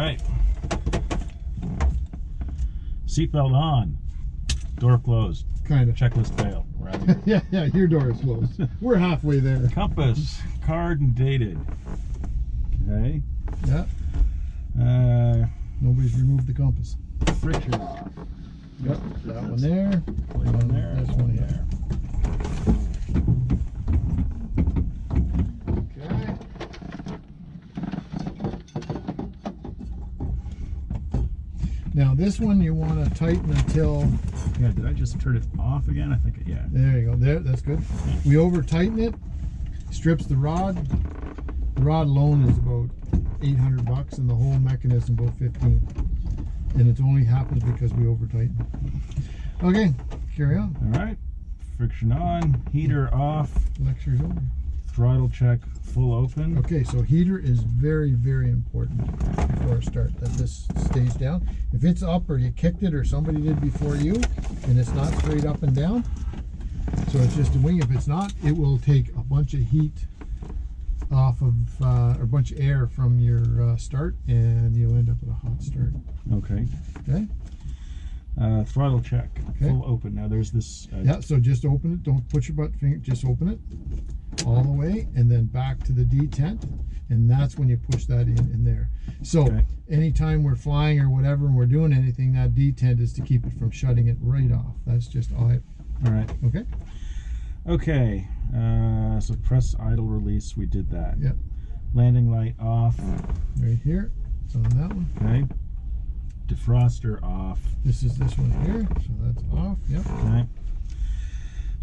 right. Seatbelt on. Door closed. Kind of. Checklist failed. We're out of here. Yeah, your door is closed. We're halfway there. Compass, card and dated. Okay. Yeah. Nobody's removed the compass. Friction. Yep, that one there. One there. This one here. Okay. Now this one you want to tighten until. Yeah, did I just turn it off again? I think, yeah. There you go. There, that's good. We over tighten it, strips the rod. The rod alone is about $800, and the whole mechanism about 15. And it only happens because we over tighten. Okay, carry on. All right. Friction on. Heater off. Lecture's over. Throttle check full open. Okay, so heater is very, very important before I start, that this stays down. If it's up or you kicked it or somebody did before you and it's not straight up and down, so it's just a wing. If it's not, it will take a bunch of heat off of, or a bunch of air from your start, and you'll end up with a hot start. Okay. Okay? Throttle check. Okay. Full open. Now there's this. Yeah, so just open it. Don't put your butt finger, just open it all the way and then back to the detent, and that's when you push that in there. So okay. Anytime we're flying or whatever and we're doing anything, that detent is to keep it from shutting it right off. That's just all it. All right. Okay. Okay. So press idle release. We did that. Yep. Landing light off. Right here. It's on that one. Okay. Defroster off. This is this one here. So that's off. Yep. Okay.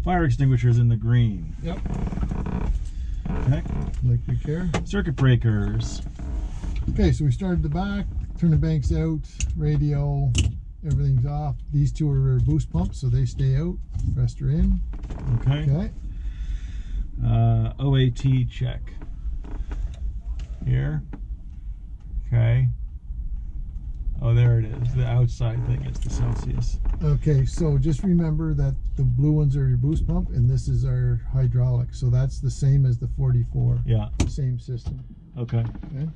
Fire extinguishers in the green. Yep. Okay. Like we care. Circuit breakers. Okay, so we started the back, turn the banks out, radio, everything's off. These two are boost pumps, so they stay out. Rest are in. Okay. Okay. OAT check. Here. Okay. Oh, there it is. The outside thing is the Celsius. Okay, so just remember that the blue ones are your boost pump, and this is our hydraulic. So that's the same as the 44. Yeah. Same system. Okay. Okay.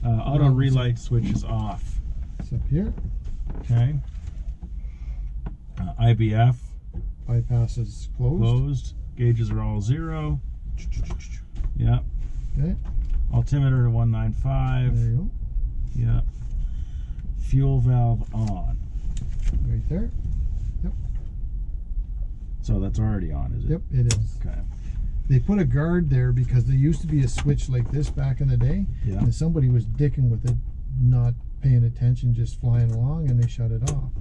Auto relight switch is off. It's up here. Okay. IBF Bypass is closed. closed. Gauges are all 0. Yeah. Okay. Altimeter to 195. There you go. Yeah. Fuel valve on. Right there. Yep. So that's already on, is it? Yep, it is. Okay. They put a guard there because there used to be a switch like this back in the day. Yeah. And somebody was dicking with it, not paying attention, just flying along, and they shut it off.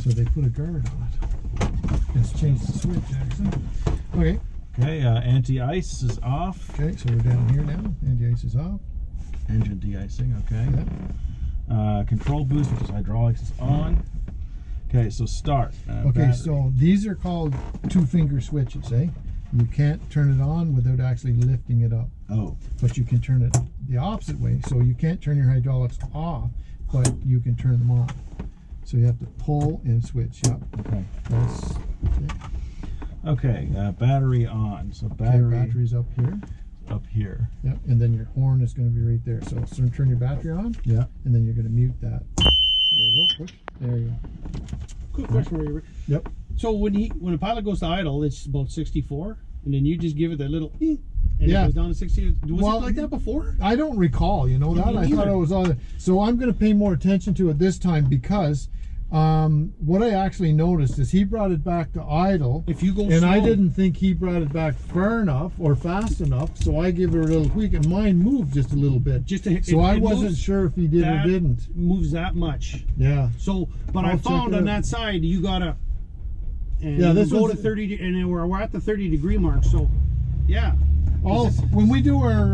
So they put a guard on it. It's changed the switch, actually. Okay. Okay, anti-ice is off. Okay, so we're down here now. Anti-ice is off. Engine de-icing, okay. Yep. Control boost, which is hydraulics, is on. Okay, so start. Okay, battery. so these are called 2-finger switches, eh? You can't turn it on without actually lifting it up. Oh. But you can turn it the opposite way. So you can't turn your hydraulics off, but you can turn them on. So you have to pull and switch. Yep. Okay. That's Okay, battery on. So battery's up here. up here. Yep. And then your horn is going to be right there. So turn your battery on. Yeah. And then you're going to mute that. There you go. Push. There you go. Quick question for you. Yep. So when a pilot goes to idle, it's about 64, and then you just give it that little, and Yeah. it goes down to 60. Was Well, it like that before? I don't recall, you know that. Me I thought neither. it was on it. So I'm going to pay more attention to it this time because what I actually noticed is he brought it back to idle. If you go and slow, I didn't think he brought it back far enough or fast enough, so I give it a little tweak, and mine moved just a little bit. So I wasn't sure if he did or didn't. Moves that much. Yeah. So, but I'll I check found it on out. that side you gotta. And Yeah, this go was- to 30, and then we're at the 30-degree mark. So, yeah. When we do our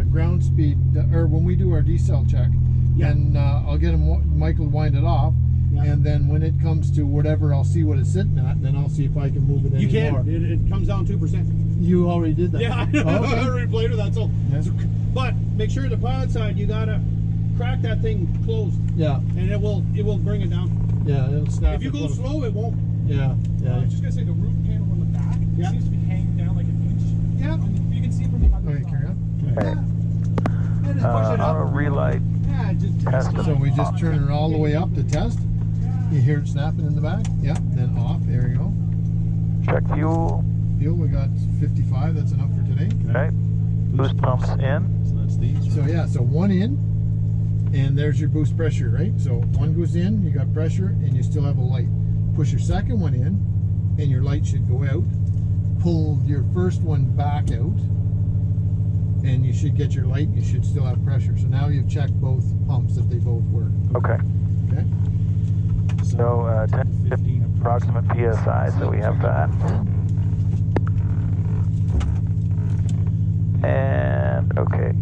ground speed, or when we do our decel check, Yeah. and I'll get Michael to wind it off, Yeah. and then when it comes to whatever, I'll see what it's sitting at, and then I'll see if I can move it You anymore. can. It comes down 2%. You already did that. Yeah, I know. Oh, I okay. already played with that. So, Yeah. but make sure the pilot side, you gotta crack that thing closed, Yeah, and it will bring it down. yeah, it'll snap. If you it go close. slow, it won't. Yeah, I yeah. was just gonna say the roof panel on the back seems to be hanging down like an inch. Yeah. You can see from the other Okay, side. carry on. Okay. And just push it Auto up. relight. Yeah, just test it. So we just turn it all the way up to test. You hear it snapping in the back? Yeah, then off. There you go. Check fuel. Fuel, we got 55. That's enough for today. Okay. Boost pumps in. So that's these. So yeah, so one in, and there's your boost pressure, right? So one goes in, you got pressure, and you still have a light. Push your second one in, and your light should go out. Pull your first one back out, and you should get your light. You should still have pressure. So now you've checked both pumps that they both work. Okay. Okay. So 10 to 15 approximate PSI, so we have that. And okay.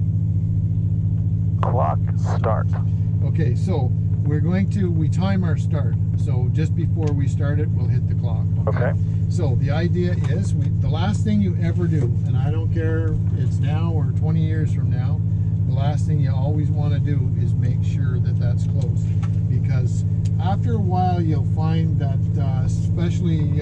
Clock start. Okay, so we time our start. So just before we start it, we'll hit the clock. Okay. So the idea is, the last thing you ever do, and I don't care if it's now or 20 years from now, the last thing you always want to do is make sure that that's closed. Because after a while, you'll find that, especially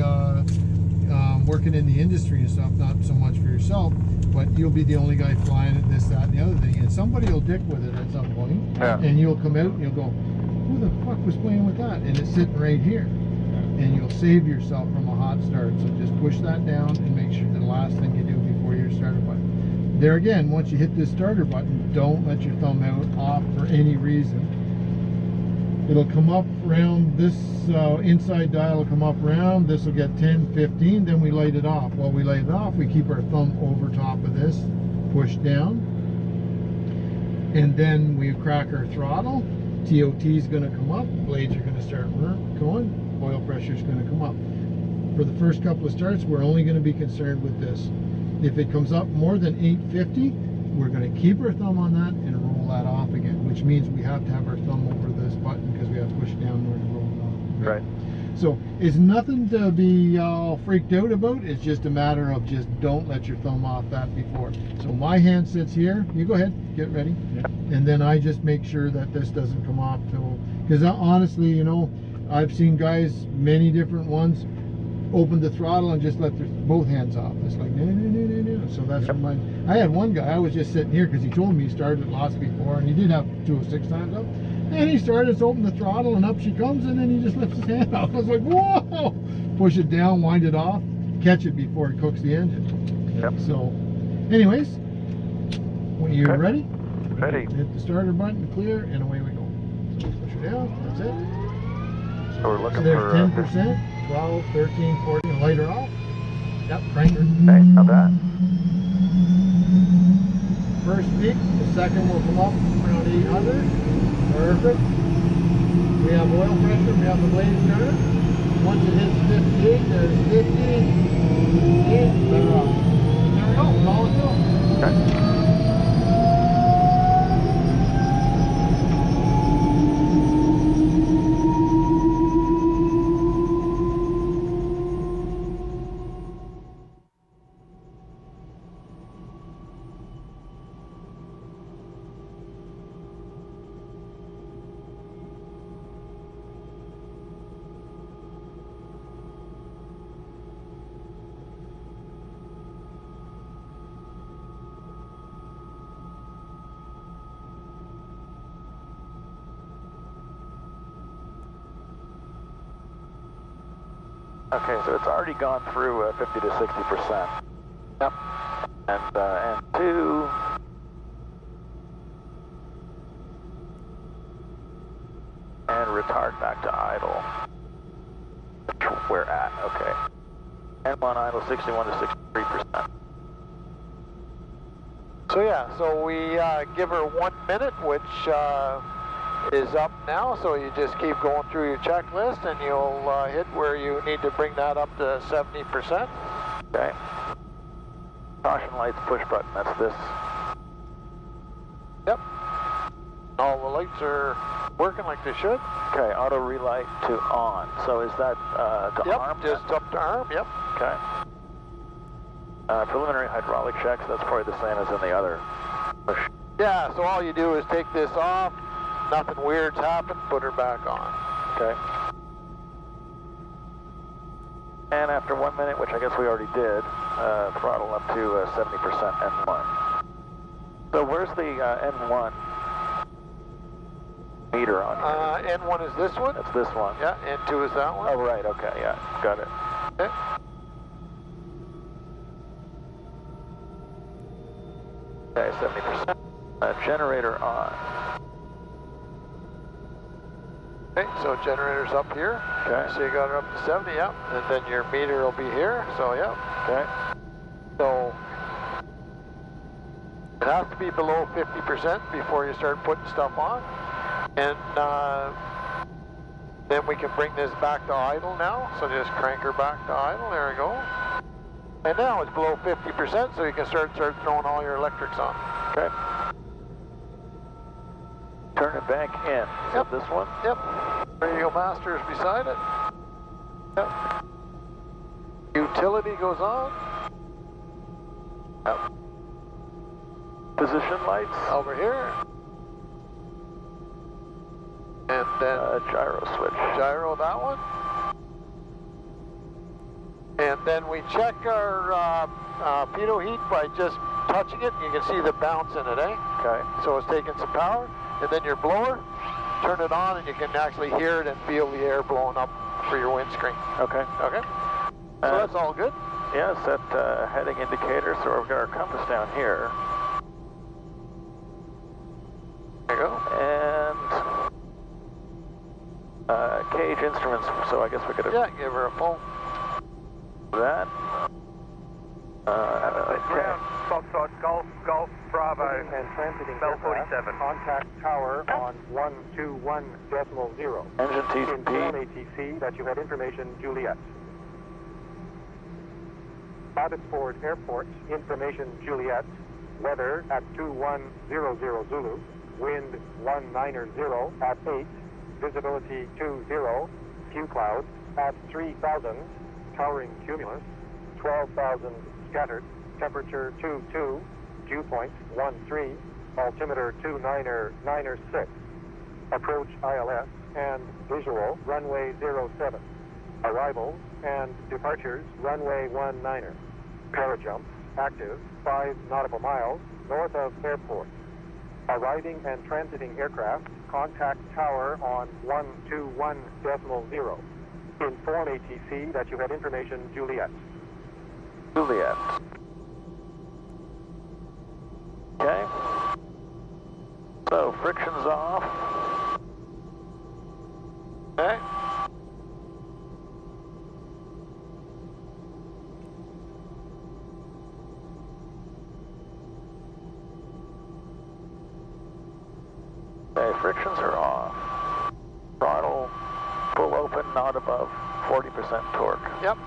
working in the industry and stuff, not so much for yourself, but you'll be the only guy flying it, this, that, and the other thing. And somebody will dick with it at some point, Yeah. and you'll come out and you'll go, who the fuck was playing with that? And it's sitting right here. And you'll save yourself from a hot start. So just push that down and make sure the last thing you do before your starter button. There again, once you hit this starter button, don't let your thumb out off for any reason. It'll come up around this inside dial will come up around. This will get 10, 15, then we light it off. While we light it off, we keep our thumb over top of this, push down, and then we crack our throttle. TOT is going to come up, blades are going to start going, oil pressure is going to come up. For the first couple of starts, we're only going to be concerned with this. If it comes up more than 850, we're going to keep our thumb on that and roll that off again, which means we have to have our thumb over this button because we have to push it down in order to roll it off. Right. So it's nothing to be all freaked out about. It's just a matter of just don't let your thumb off that before. So my hand sits here. You go ahead, get ready. Yeah. And then I just make sure that this doesn't come off till, because honestly, you know, I've seen guys, many different ones, open the throttle and just let both hands off. It's like, no, no, no, no, no. So that's Yep. mine. I had one guy, I was just sitting here because he told me he started lots before, and he did have 206 times up. And he started to open the throttle, and up she comes, and then he just lifts his hand off. I was like, whoa! Push it down, wind it off, catch it before it cooks the engine. Yep. So, anyways, when you're Okay. ready, Ready. hit the starter button, clear, and away we go. So push it down, that's it. So we're looking So there's for 10%, 12, 13, 14, lighter off. Yep, cranker. Okay, how that? First peak, the second will come up around 800. Perfect. We have oil pressure, we have the blade started. Once it hits 58, there's 50, 8, let her off. There we go, we're all go. Okay. Okay, so it's already gone through 50 to 60%. Yep. And two. And retard back to idle. We're at, okay. And one idle, 61 to 63%. So yeah, so we give her 1 minute, which is up now. So you just keep going through your checklist, and you'll hit where you need to bring that up to 70%. Okay. Caution lights, push button, that's this. Yep. All the lights are working like they should. Okay, auto relight to on. So is that to Yep, arm? just up to arm, yep. Okay. Preliminary hydraulic checks, that's probably the same as in the other push. Yeah, so all you do is take this off, nothing weird's happened, put her back on. Okay. And after 1 minute, which I guess we already did, throttle up to 70% and 1. So where's the N1 meter on here? N1 is this one? That's this one. Yeah, N2 is that one. Oh, right, okay, yeah, got it. Okay. Okay, 70%. Generator on. Okay, so generator's up here. Okay. So you got it up to 70, yeah. And then your meter will be here, so yeah. Okay. So it has to be below 50% before you start putting stuff on. And then we can bring this back to idle now. So just crank her back to idle, there we go. And now it's below 50%, so you can start throwing all your electrics on. Okay. Turn it back in. Is Yep. that this one? Yep. Radio master's beside it. Yep. Utility goes on. Yep. Position lights. Over here. And then Gyro switch. gyro that one. And then we check our pitot heat by just touching it. You can see the bounce in it, eh? Okay. So it's taking some power. And then your blower, turn it on and you can actually hear it and feel the air blowing up for your windscreen. Okay. Okay? So that's all good. Yeah, set heading indicator. So we've got our compass down here. There you go. And cage instruments. So I guess we could have Yeah, give her a phone. that. Ground, Foxtrot, Golf, Bravo, and transiting Bell 47. Contact tower on 121.0. Engine Inform TCP. ATC that you had information Juliet. Abbotsford Airport, information Juliet. Weather at 2100 Zulu. Wind 190 at 8. Visibility 20. Few clouds at 3,000. Towering cumulus 12,000 scattered. Temperature 22. Dew point 13. Altimeter 296. Approach ILS and visual runway 07. Arrivals and departures runway 19. Parajump active 5 nautical miles north of airport. Arriving and transiting aircraft, contact tower on 121.0. Inform ATC that you had information Juliet. Juliet. Okay. So friction's off. Okay? Okay, frictions are off. Throttle full open, not above 40% torque. Yep.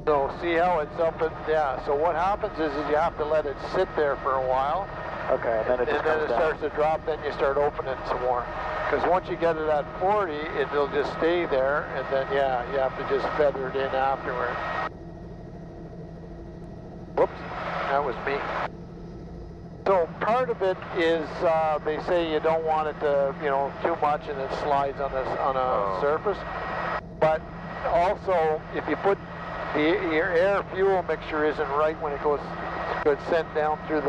So see how it's up and, yeah, so what happens is you have to let it sit there for a while. Okay, and then it just comes down. Starts to drop, then you start opening some more. Because once you get it at 40, it'll just stay there, and then, yeah, you have to just feather it in afterward. Whoops, that was me. So part of it is they say you don't want it to, you know, too much and it slides on a surface. But also, if you put your air fuel mixture isn't right when it goes sent down through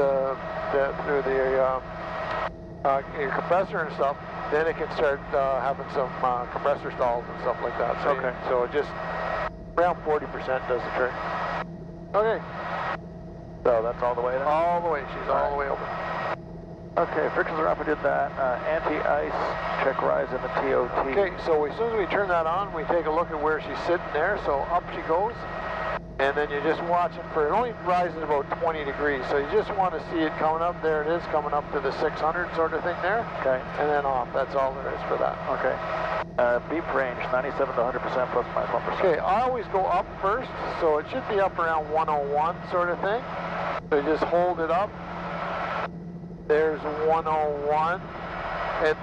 your compressor and stuff, then it can start having some compressor stalls and stuff like that. So, okay. So just around 40% does the trick. Okay. So that's all the way then? All the way. She's all the way open. Okay, frictions are off. We did that. Anti-ice, check rise in the TOT. Okay, so as soon as we turn that on, we take a look at where she's sitting there. So up she goes. And then you just watch it for, it only rises about 20 degrees. So you just want to see it coming up. There it is, coming up to the 600 sort of thing there. Okay. And then off. That's all there is for that. Okay. Beep range, 97 to 100% plus minus 1%. Okay, I always go up first. So it should be up around 101 sort of thing. So you just hold it up. There's 101. And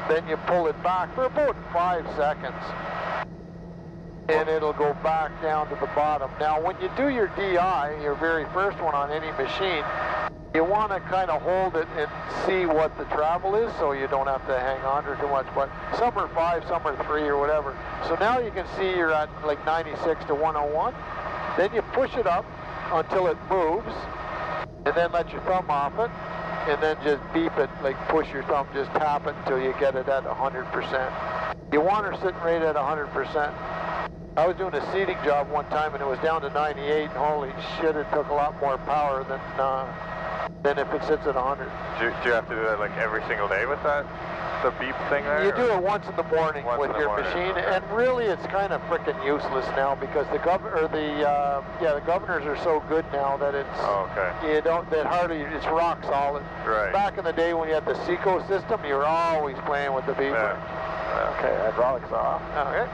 then you pull it back for about 5 seconds. And it'll go back down to the bottom. Now, when you do your DI, your very first one on any machine, You want to kind of hold it and see what the travel is, so you don't have to hang on to too much. But some are 5, some are 3, or whatever. So now you can see you're at like 96 to 101. Then you push it up until it moves, and then let your thumb off it, and then just beep it, like push your thumb, just tap it until you get it at 100%. You want her sitting right at 100%. I was doing a seating job one time and it was down to 98, and holy shit, it took a lot more power than if it sits at 100. Do you have to do that like every single day with that? The beep thing there? You do it once in the morning with your machine, and really it's kind of freaking useless now because the governors are so good now that it's it's rock solid. Right. Back in the day when you had the Seco system, you were always playing with the beeper. Yeah. Okay, hydraulics off. Okay.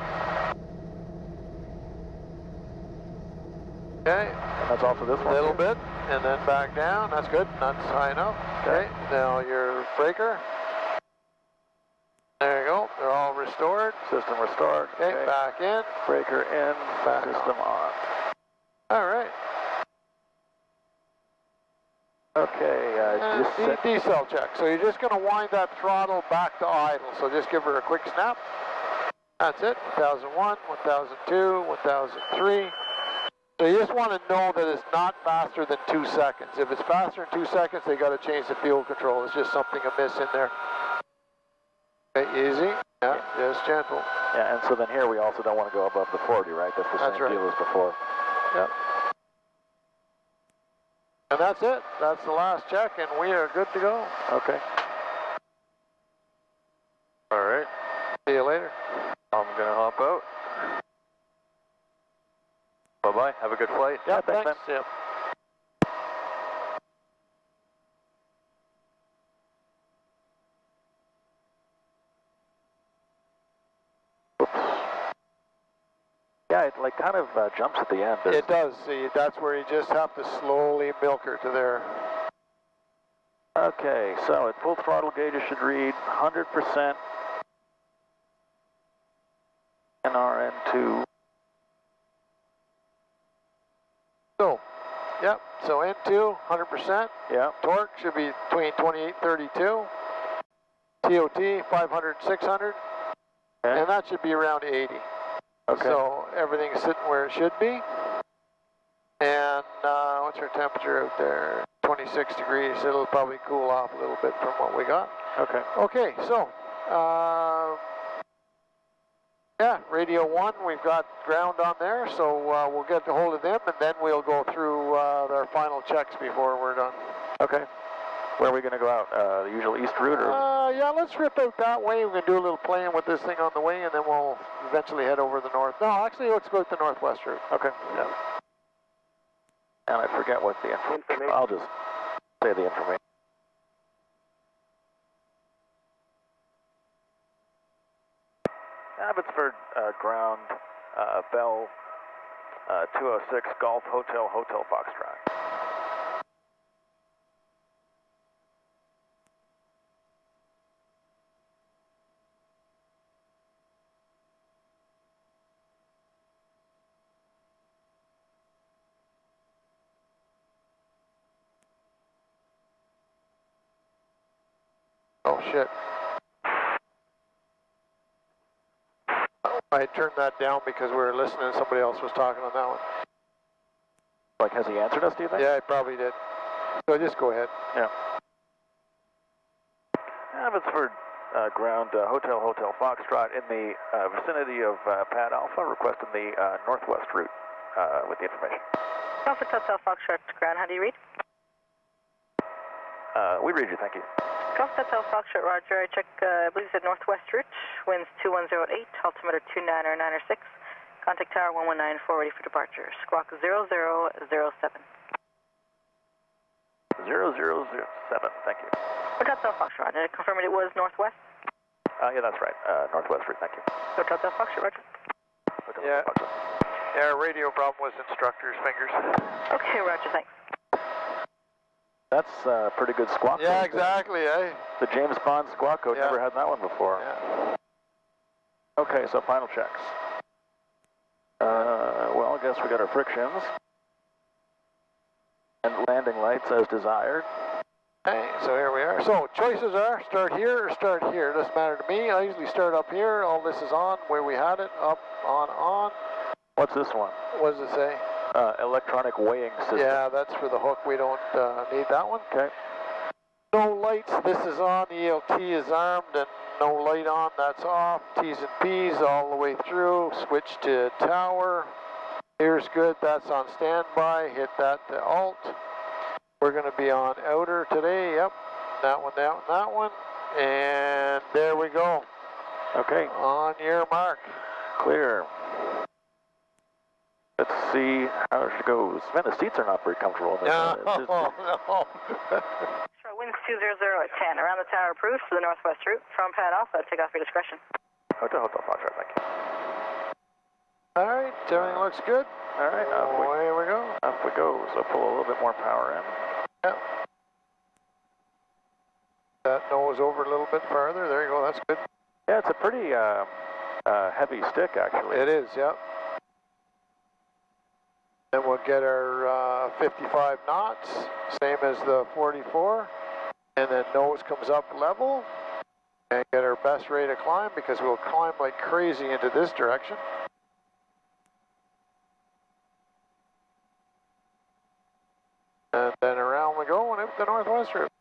Okay. And that's also this one. A little bit, and then back down. That's good. That's high enough. Okay. Now your breaker. There you go. They're all restored. System restored. Okay. Back in. Breaker in. Back System on. All right. Okay. Decel check. So you're just going to wind that throttle back to idle. So just give her a quick snap. That's it. 1001, 1002, 1003. So you just want to know that it's not faster than 2 seconds. If it's faster than 2 seconds, they got to change the fuel control. There's just something amiss in there. Okay, easy. Yeah, just gentle. Yeah, and so then here we also don't want to go above the 40, right? That's the same deal as before. Yep. And that's it. That's the last check, and we are good to go. Okay. All right. See you later. I'm going to hop out. Bye-bye. Have a good flight. Yeah, thanks. thanks. Yep. Yeah, it like kind of jumps at the end. It does. See, that's where you just have to slowly milk her to there. Okay, so at full throttle gauges should read 100% NRN2. So, yep. So N2, 100%. Yeah. Torque should be between 28 and 32. TOT, 500, 600. Okay. And that should be around 80. Okay. So everything's sitting where it should be. And what's our temperature out there? 26 degrees. It'll probably cool off a little bit from what we got. Okay. Okay, so yeah, radio 1, we've got ground on there, so we'll get a hold of them, and then we'll go through our final checks before we're done. Okay. Where are we going to go out? The usual east route, or? Yeah, let's rip out that way. We can do a little playing with this thing on the way, and then we'll eventually head over the north. No, actually, let's go to the northwest route. Okay. Yeah. And I forget what the information. I'll just say the information. Abbotsford ground, Bell 206 Golf Hotel Foxtrot. Oh, shit. I turned that down because we were listening and somebody else was talking on that one. Like, has he answered us, do you think? Yeah, he probably did. So just go ahead. Yeah. Abbotsford ground, Hotel Foxtrot in the vicinity of Pad Alpha, requesting the northwest route with the information. Alpha Hotel Foxtrot ground, how do you read? We read you, thank you. Golf Hotel Foxtrot, roger. I check, I believe it's the northwest route. Winds 2108, altimeter 2996. Contact tower 1194, ready for departure. Squawk 0007. 0007, thank you. Hotel Foxtrot, did I confirm it was northwest? Yeah, that's right. Northwest route, thank you. Hotel Foxtrot, roger. Yeah. Yeah, radio problem was instructor's fingers. Okay, roger, thanks. That's a pretty good squawk. Yeah, exactly, eh? The James Bond squawk code, never had that one before. Yeah. Okay, so final checks. Well, I guess we got our frictions. And landing lights as desired. Okay, so here we are. So choices are start here or start here. Doesn't matter to me. I usually start up here. All this is on where we had it. Up, on. What's this one? What does it say? Electronic weighing system. Yeah, that's for the hook. We don't need that one. Okay. No lights. This is on. The ELT is armed and no light on. That's off. T's and P's all the way through. Switch to tower. Here's good. That's on standby. Hit that to alt. We're going to be on outer today. Yep. That one, that one, that one. And there we go. Okay. On your mark. Clear. Let's see how it goes. Man, the seats are not very comfortable in this. No. Sure, winds 200 at 10. Around the tower approved for the northwest route. From pad alpha, take off your discretion. Hotel Foxtrot, thank you. All right. Everything looks good. All right, Away we go. up we go. So pull a little bit more power in. Yep. That nose over a little bit farther. There you go. That's good. Yeah, it's a pretty heavy stick, actually. It is, yep. Then we'll get our 55 knots, same as the 44. And then nose comes up level. And get our best rate of climb because we'll climb like crazy into this direction. And then around we go and up the northwest route.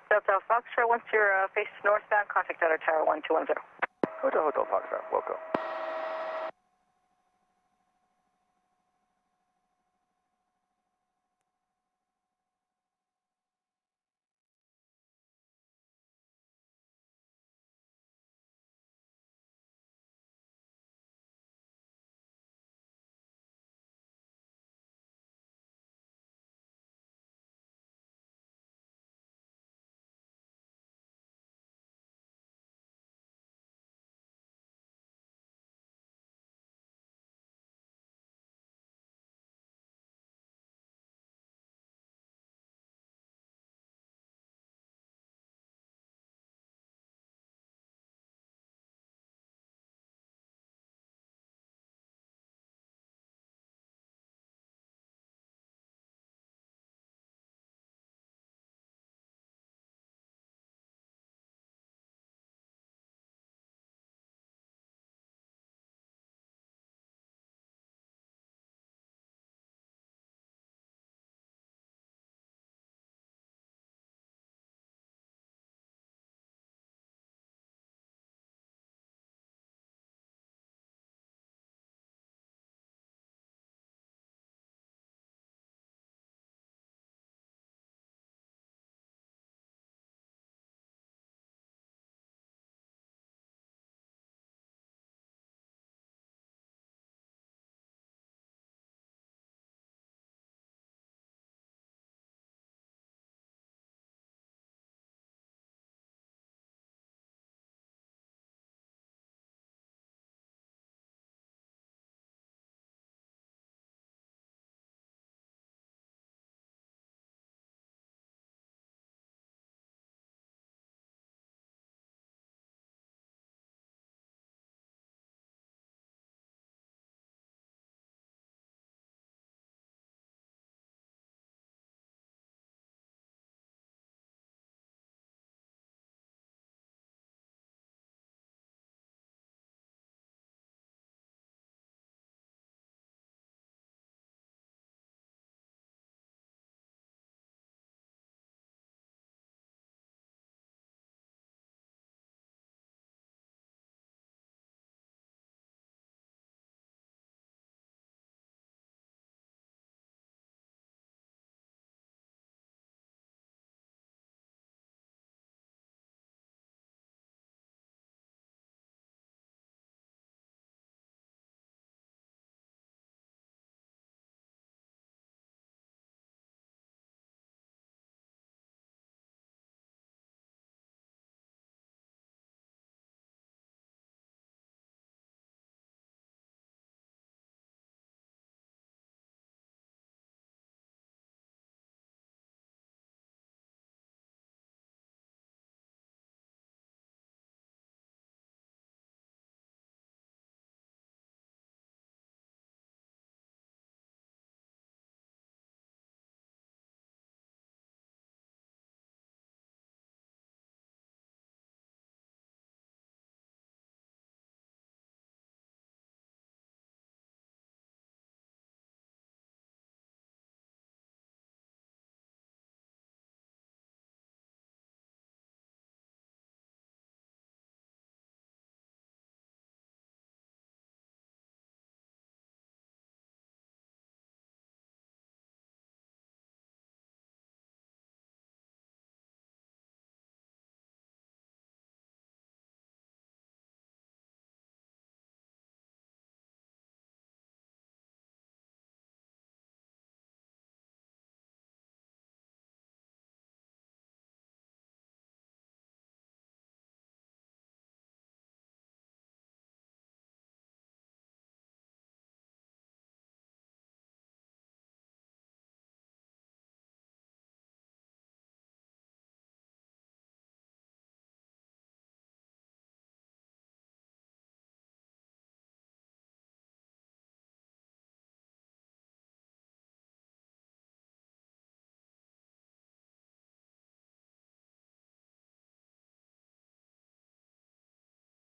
Delta Foxtrot, once you're faced northbound, contact outer tower 1210. Hotel Foxtrot, Wilco.